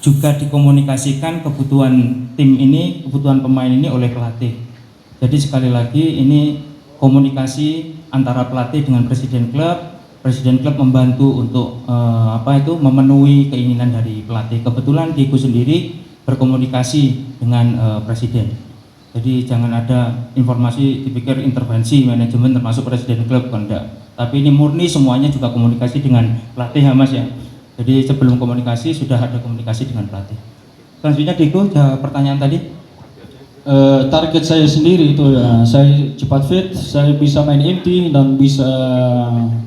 juga dikomunikasikan kebutuhan tim ini, kebutuhan pemain ini oleh pelatih. Jadi sekali lagi ini komunikasi antara pelatih dengan presiden klub membantu untuk memenuhi keinginan dari pelatih. Kebetulan Diego sendiri berkomunikasi dengan presiden. Jadi jangan ada informasi dipikir intervensi manajemen termasuk presiden klub, enggak. Tapi ini murni semuanya juga komunikasi dengan pelatih ya Mas ya. Jadi sebelum komunikasi sudah ada komunikasi dengan pelatih. Selanjutnya Diego, pertanyaan tadi. Target saya sendiri itu ya, saya cepat fit, saya bisa main inti dan bisa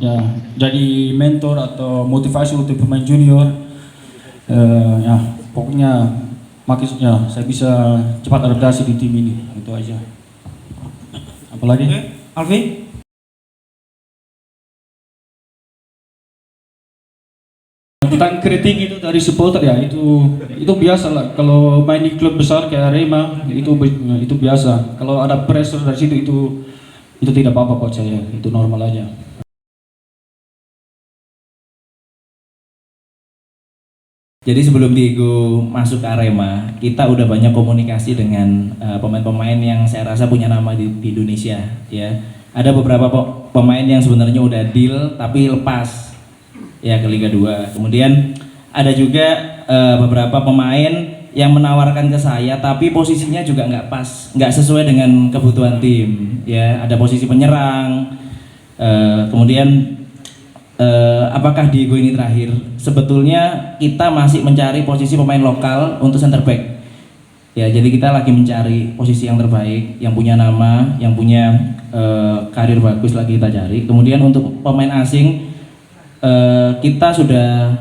ya jadi mentor atau motivasi untuk pemain junior. Ya pokoknya maksudnya saya bisa cepat adaptasi di tim ini, itu aja. Apalagi? Alfi? Tentang kritik itu dari supporter ya, itu biasa lah. Kalau main di klub besar kayak Arema itu biasa. Kalau ada pressure dari situ itu tidak apa-apa buat saya, itu normal aja. Jadi sebelum Diego masuk ke Arema, kita udah banyak komunikasi dengan pemain-pemain yang saya rasa punya nama di Indonesia ya. Ada beberapa pemain yang sebenarnya udah deal tapi lepas ya ke Liga 2. Kemudian ada juga beberapa pemain yang menawarkan ke saya tapi posisinya juga nggak pas, nggak sesuai dengan kebutuhan tim ya. Ada posisi penyerang, kemudian apakah Diego ini terakhir? Sebetulnya kita masih mencari posisi pemain lokal untuk center back ya. Jadi kita lagi mencari posisi yang terbaik, yang punya nama, yang punya karir bagus lagi kita cari. Kemudian untuk pemain asing kita sudah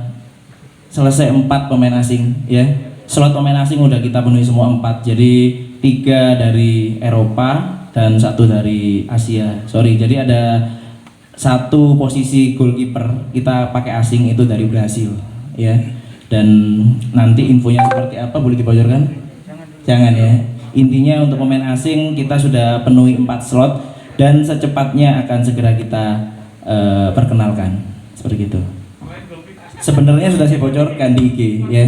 selesai 4 pemain asing ya. Slot pemain asing udah kita penuhi semua 4. Jadi 3 dari Eropa dan 1 dari Asia. Jadi ada 1 posisi goalkeeper kita pakai asing, itu dari Brasil ya. Dan nanti infonya seperti apa boleh dibocorkan? Jangan ya. Intinya untuk pemain asing kita sudah penuhi 4 slot dan secepatnya akan segera kita perkenalkan. Seperti itu. Sebenarnya sudah saya bocorkan di IG ya.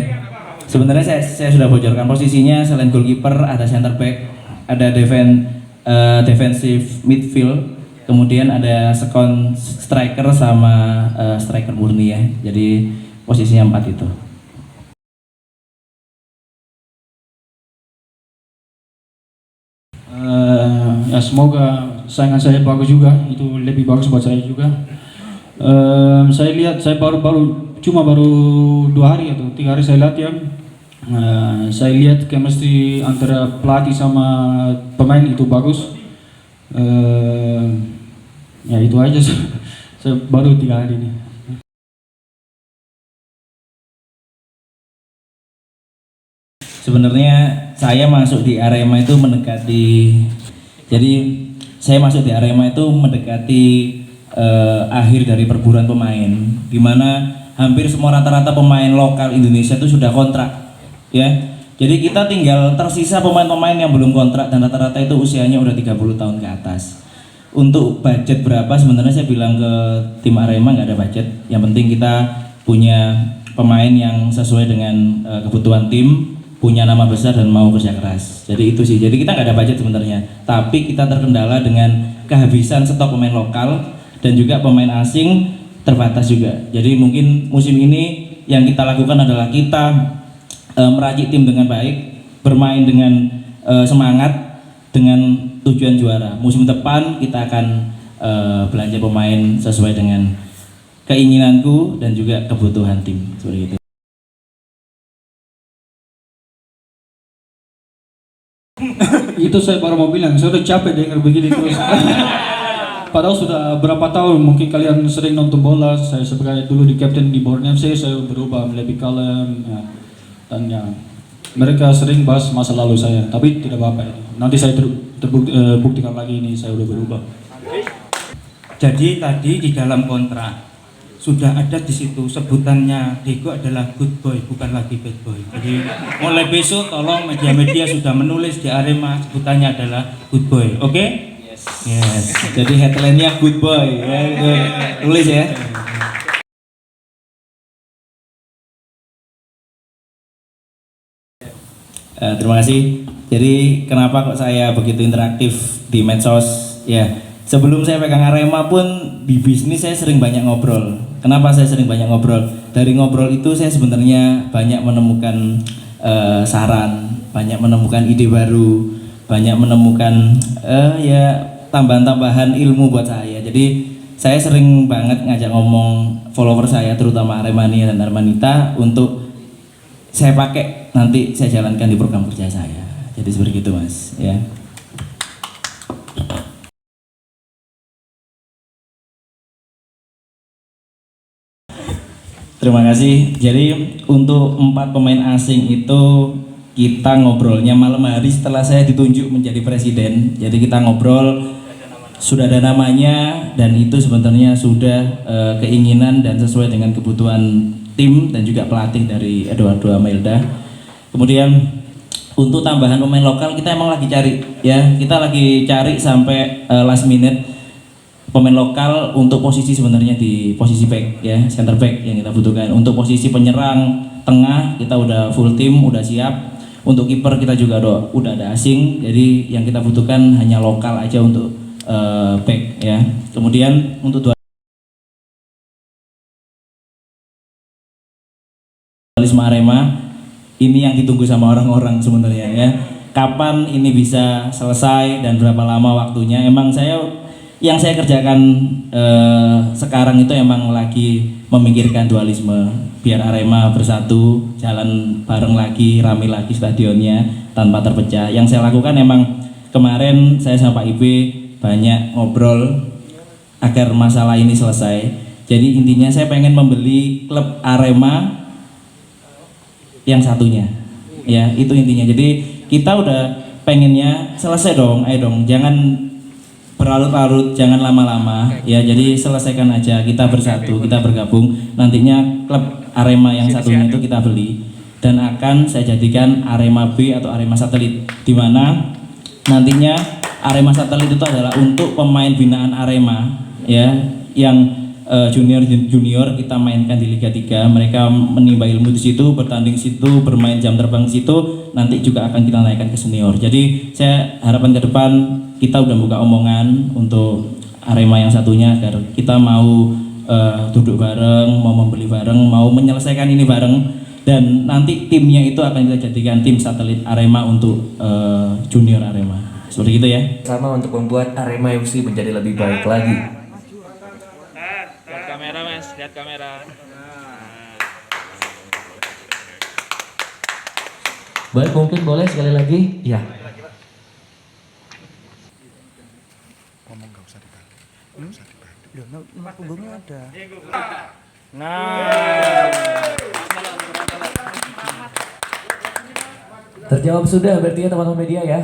Sebenarnya saya sudah bocorkan posisinya. Selain goalkeeper ada center back, ada defensive midfield, kemudian ada second striker sama striker murni ya. Jadi posisinya 4 itu. Ya semoga saingan saya bagus juga, itu lebih bagus buat saya juga. Saya lihat, saya baru 2 hari atau 3 hari saya latihan. Saya lihat chemistry antara pelatih sama pemain itu bagus. Ya itu aja. Saya baru 3 hari ini. Sebenarnya saya masuk di Arema itu mendekati, jadi saya masuk di Arema itu mendekati akhir dari perburuan pemain, dimana hampir semua rata-rata pemain lokal Indonesia itu sudah kontrak ya. Jadi kita tinggal tersisa pemain-pemain yang belum kontrak dan rata-rata itu usianya udah 30 tahun ke atas. Untuk budget berapa sebenarnya saya bilang ke tim Arema nggak ada budget, yang penting kita punya pemain yang sesuai dengan kebutuhan tim, punya nama besar dan mau kerja keras. Jadi itu sih, jadi kita nggak ada budget sebenarnya, tapi kita terkendala dengan kehabisan stok pemain lokal dan juga pemain asing terbatas juga. Jadi mungkin musim ini yang kita lakukan adalah kita meracik tim dengan baik, bermain dengan semangat, dengan tujuan juara. Musim depan kita akan belanja pemain sesuai dengan keinginanku dan juga kebutuhan tim, seperti itu. Itu saya baru mau bilang, saya udah capek dengar begini terus. Padahal sudah berapa tahun mungkin kalian sering nonton bola. Saya sebagai dulu di kapten di Borneo FC, saya berubah lebih kalem ya. Dan ya mereka sering bahas masa lalu saya, tapi tidak apa-apa itu. Nanti saya buktikan lagi ini saya udah berubah. Jadi tadi di dalam kontrak sudah ada di situ sebutannya Diego adalah good boy, bukan lagi bad boy. Jadi mulai besok tolong media-media sudah menulis di Arema sebutannya adalah good boy, oke? Yes. Jadi headline-nya good boy ya, tulis ya. Terima kasih. Jadi kenapa kok saya begitu interaktif di medsos? Ya, sebelum saya pegang Arema pun di bisnis saya sering banyak ngobrol. Kenapa saya sering banyak ngobrol? Dari ngobrol itu saya sebenarnya banyak menemukan saran, banyak menemukan ide baru, banyak menemukan ya tambahan-tambahan ilmu buat saya. Jadi saya sering banget ngajak ngomong follower saya, terutama Aremania dan Armanita, untuk saya pakai nanti saya jalankan di program kerja saya. Jadi seperti itu mas, ya. Terima kasih. Jadi untuk 4 pemain asing itu kita ngobrolnya malam hari setelah saya ditunjuk menjadi presiden. Jadi kita ngobrol, sudah ada namanya, dan itu sebenarnya sudah keinginan dan sesuai dengan kebutuhan tim dan juga pelatih dari Eduardo Amelda. Kemudian untuk tambahan pemain lokal kita emang lagi cari, ya, kita lagi cari sampai last minute pemain lokal untuk posisi sebenarnya di posisi back, ya, center back yang kita butuhkan. Untuk posisi penyerang tengah kita udah full tim, udah siap. Untuk kiper kita juga udah ada asing, jadi yang kita butuhkan hanya lokal aja untuk back, ya. Kemudian untuk dualisme Arema ini yang ditunggu sama orang-orang sebenarnya, ya. Kapan ini bisa selesai dan berapa lama waktunya? Emang yang saya kerjakan sekarang itu emang lagi memikirkan dualisme, biar Arema bersatu, jalan bareng lagi, rame lagi stadionnya tanpa terpecah. Yang saya lakukan emang kemarin saya sama Pak Ibe banyak ngobrol agar masalah ini selesai. Jadi intinya saya pengen membeli klub Arema yang satunya, ya, itu intinya. Jadi kita udah pengennya selesai dong, ayo dong, jangan berlarut-larut, jangan lama-lama, ya. Jadi selesaikan aja, kita bersatu, kita bergabung. Nantinya klub Arema yang satunya itu kita beli dan akan saya jadikan Arema B atau Arema Satelit, di mana nantinya Arema Satelit itu adalah untuk pemain binaan Arema, ya, yang junior kita mainkan di Liga 3. Mereka menimba ilmu di situ, bertanding di situ, bermain jam terbang di situ, nanti juga akan kita naikkan ke senior. Jadi saya harapan ke depan kita udah buka omongan untuk Arema yang satunya agar kita mau duduk bareng, mau membeli bareng, mau menyelesaikan ini bareng, dan nanti timnya itu akan kita jadikan tim satelit Arema untuk junior Arema. Seperti itu, ya. Sama untuk membuat Arema FC menjadi lebih baik lagi. Lihat kamera mas, lihat kamera. Baik, mungkin boleh sekali lagi. Ya. Punggungnya ada. Terjawab sudah berarti ya teman-teman media, ya.